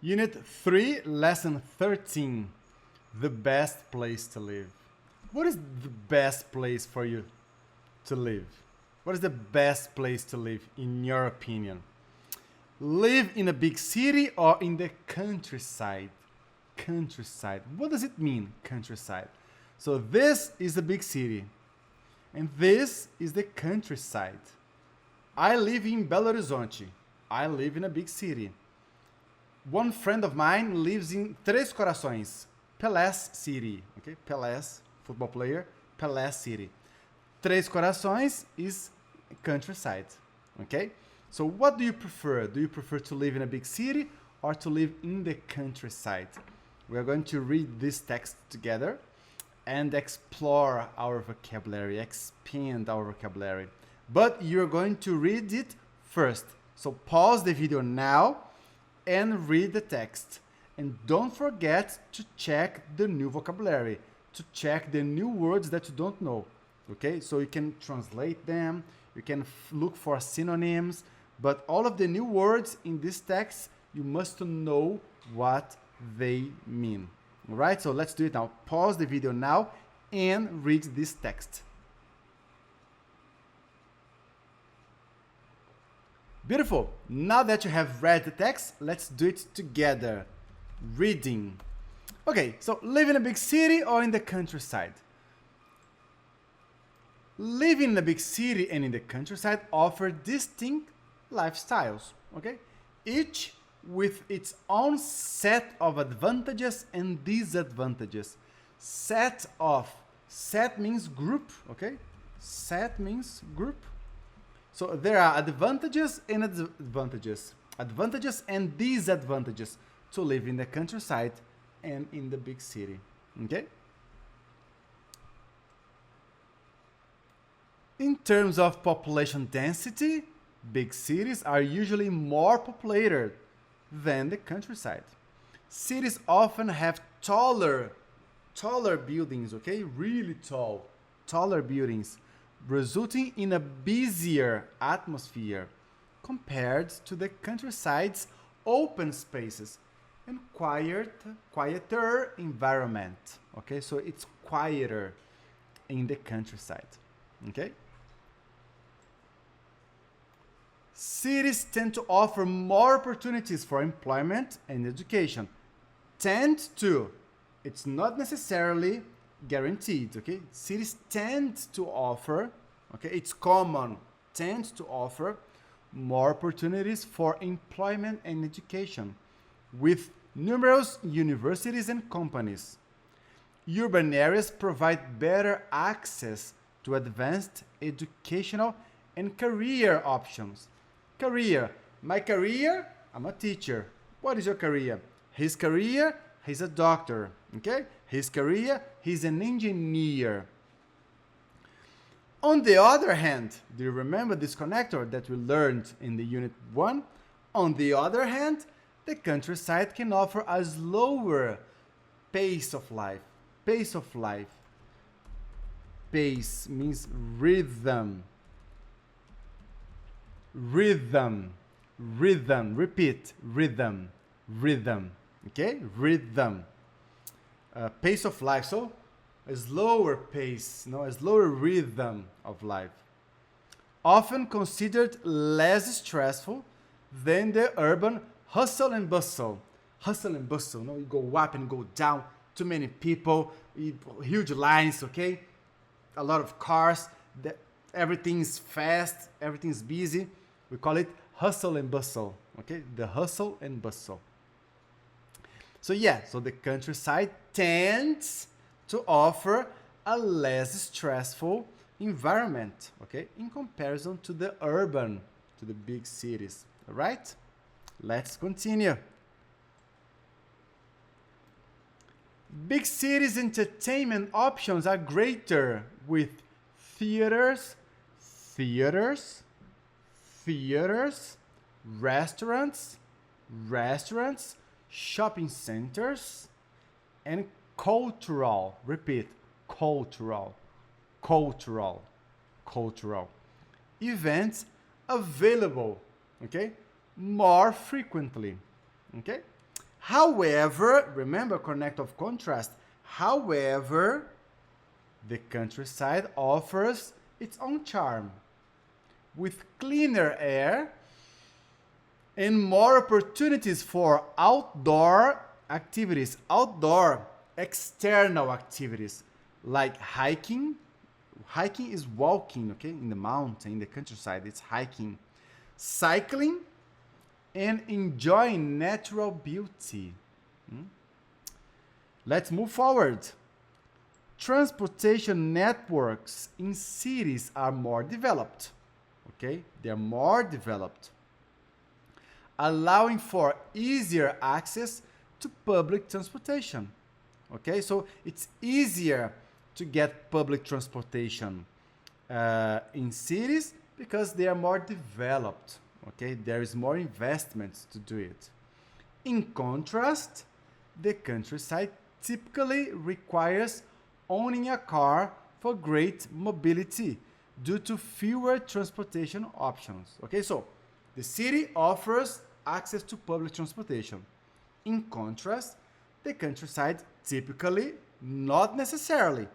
Unit 3, Lesson 13, the best place to live. What is the best place for you to live? What is the best place to live in your opinion? Live in a big city or in the countryside? Countryside. What does it mean, countryside? So this is the big city and this is the countryside. I live in Belo Horizonte. I live in a big city. One friend of mine lives in Três Corações, Pelés City. Okay, Pelés, football player, Pelés City. Três Corações is countryside. Okay, so what do you prefer? Do you prefer to live in a big city or to live in the countryside? We are going to read this text together and explore our vocabulary, expand our vocabulary. But you're going to read it first. So pause the video now and read the text. And don't forget to check the new vocabulary, to check the new words that you don't know. Okay, so you can translate them, you can look for synonyms, but all of the new words in this text, you must know what they mean. All right, so let's do it now. Pause the video now and read this text. Beautiful. Now that you have read the text, let's do it together. Reading. Okay, so live in a big city or in the countryside? Living in a big city and in the countryside offer distinct lifestyles, okay? Each with its own set of advantages and disadvantages. Set means group, okay? Set means group. So there are advantages and disadvantages. Advantages and disadvantages to live in the countryside and in the big city. Okay? In terms of population density, big cities are usually more populated than the countryside. Cities often have taller buildings, okay? Really taller buildings, resulting in a busier atmosphere compared to the countryside's open spaces and quieter environment. Okay, so it's quieter in the countryside. Okay? Cities tend to offer more opportunities for employment and education. Tend to. It's not necessarily guaranteed, okay? Cities tend to offer, okay, it's common, tend to offer more opportunities for employment and education with numerous universities and companies. Urban areas provide better access to advanced educational and career options. Career. My career, I'm a teacher. What is your career? His career, he's a doctor, okay? His career, he's an engineer. On the other hand, do you remember this connector that we learned in the unit 1? On the other hand, the countryside can offer a slower pace of life. Pace of life. Pace means rhythm. Rhythm. Rhythm. Repeat. Rhythm. Rhythm. Okay? Rhythm. Pace of life. So, a slower pace, a slower rhythm of life. Often considered less stressful than the urban hustle and bustle. Hustle and bustle. You go up and go down. Too many people. Huge lines, okay? A lot of cars. Everything's fast. Everything's busy. We call it hustle and bustle. Okay? The hustle and bustle. So the countryside tends to offer a less stressful environment, okay, in comparison to the urban, to the big cities. All right? Let's continue. Big cities' entertainment options are greater with theaters, restaurants, shopping centers, and cultural events available, okay, more frequently, okay? However, remember connect of contrast. However, the countryside offers its own charm with cleaner air and more opportunities for outdoor activities, outdoor external activities like hiking. Hiking is walking, okay, in the mountain, in the countryside, it's hiking, cycling, and enjoying natural beauty. Let's move forward. Transportation networks in cities are more developed, okay? They're more developed, allowing for easier access to public transportation, okay? So it's easier to get public transportation in cities because they are more developed, okay? There is more investment to do it. In contrast, the countryside typically requires owning a car for great mobility due to fewer transportation options. Okay, so the city offers access to public transportation. In contrast, the countryside typically, not necessarily,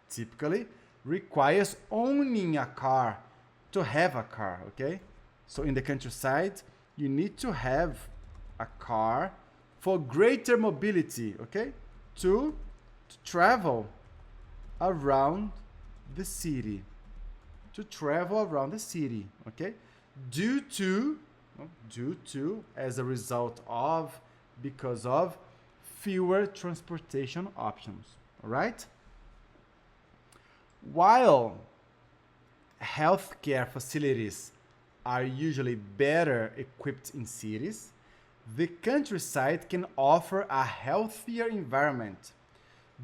typically requires owning a car to have a car, okay? So in the countryside, you need to have a car for greater mobility, okay? To travel around the city. To travel around the city, okay? Due to, as a result of, because of fewer transportation options, all right? While healthcare facilities are usually better equipped in cities, the countryside can offer a healthier environment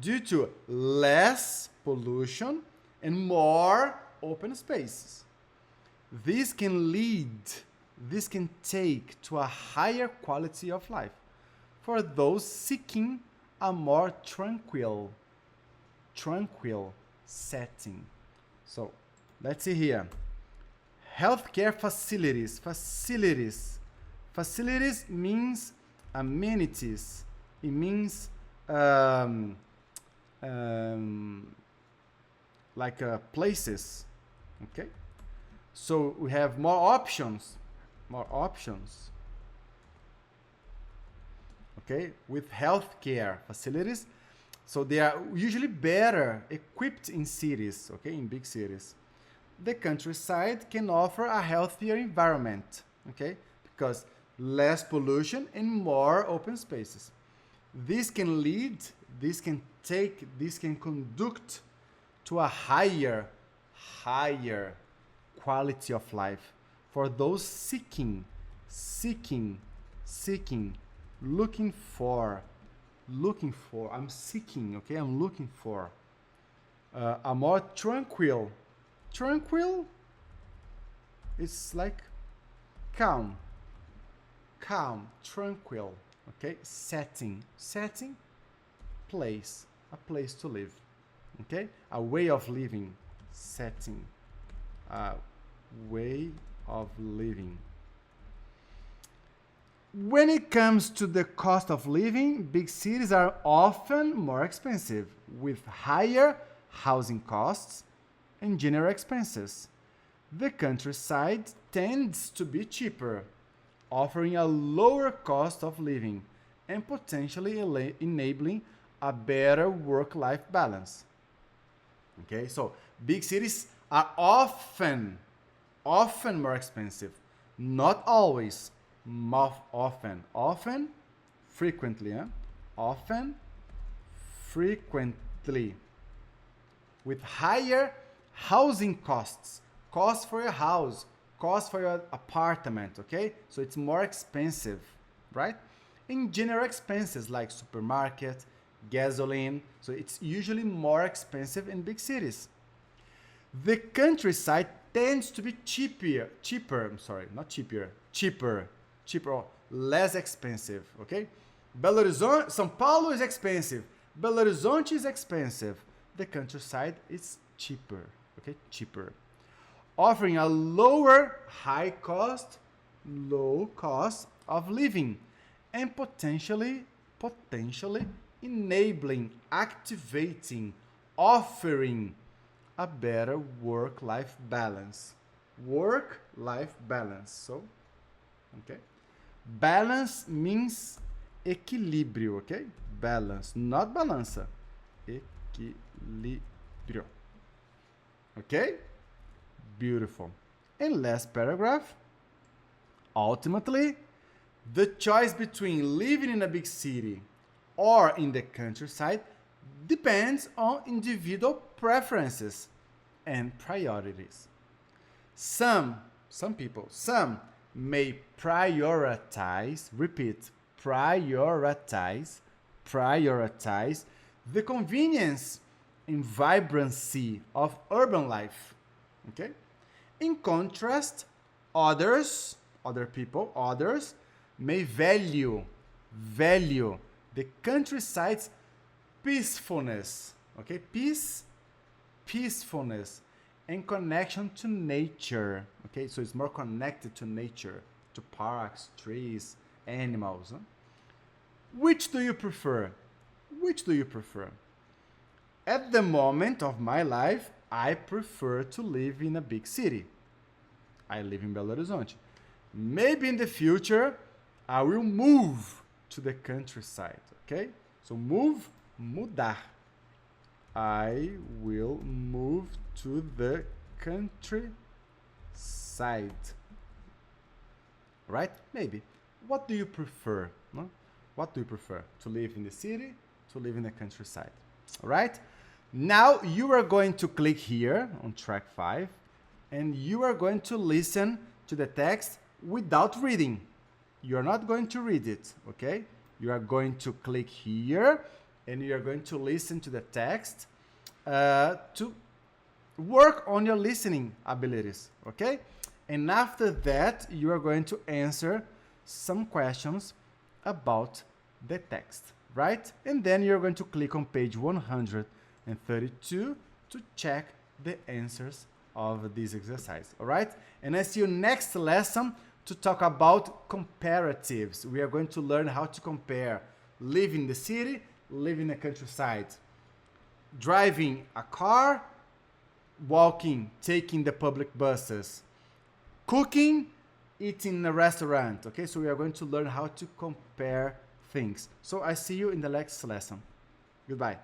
due to less pollution and more open spaces. This can take to a higher quality of life for those seeking a more tranquil setting. So let's see here. Healthcare facilities. Facilities means amenities. It means like places. Okay. So we have more options. Okay, with healthcare facilities. So they are usually better equipped in cities, okay, in big cities. The countryside can offer a healthier environment, okay, because less pollution and more open spaces. This can conduct to a higher quality of life for those seeking, looking for, I'm seeking, okay, I'm looking for a more tranquil, it's like calm, tranquil, okay, setting, place, a place to live, okay, a way of living, setting, a way of living. When it comes to the cost of living, big cities are often more expensive, with higher housing costs and general expenses. The countryside tends to be cheaper, offering a lower cost of living and potentially enabling a better work-life balance. Okay, so big cities are often more expensive, not always. Frequently, with higher housing costs for your house, costs for your apartment, okay? So it's more expensive, right? In general expenses like supermarket, gasoline, so it's usually more expensive in big cities. The countryside tends to be cheaper, or less expensive, okay? Belo Horizonte, São Paulo is expensive. Belo Horizonte is expensive. The countryside is cheaper, okay? Cheaper. Offering a low cost of living and potentially potentially enabling, activating, offering a better work-life balance. Work-life balance. So, okay. Balance means equilíbrio, okay? Balance, not balança. Equilíbrio. Okay? Beautiful. And last paragraph. Ultimately, the choice between living in a big city or in the countryside depends on individual preferences and priorities. Some may prioritize, repeat, prioritize the convenience and vibrancy of urban life. Okay? In contrast, others may value the countryside's peacefulness. Okay? Peacefulness and connection to nature. Okay, so it's more connected to nature, to parks, trees, animals. Huh? Which do you prefer? At the moment of my life, I prefer to live in a big city. I live in Belo Horizonte. Maybe in the future, I will move to the countryside. Okay? So mudar. I will move to the countryside. Right? Maybe. What do you prefer? No? What do you prefer? To live in the city? To live in the countryside? All right? Now you are going to click here on track 5 and you are going to listen to the text without reading. You're not going to read it, okay? You are going to click here and you are going to listen to the text to work on your listening abilities, okay? And after that, you are going to answer some questions about the text, right? And then you're going to click on page 132 to check the answers of this exercise, all right? And I see you next lesson to talk about comparatives. We are going to learn how to compare live in the city, live in the countryside, driving a car, walking, taking the public buses, cooking, eating in a restaurant. Okay, so we are going to learn how to compare things. So I see you in the next lesson. Goodbye.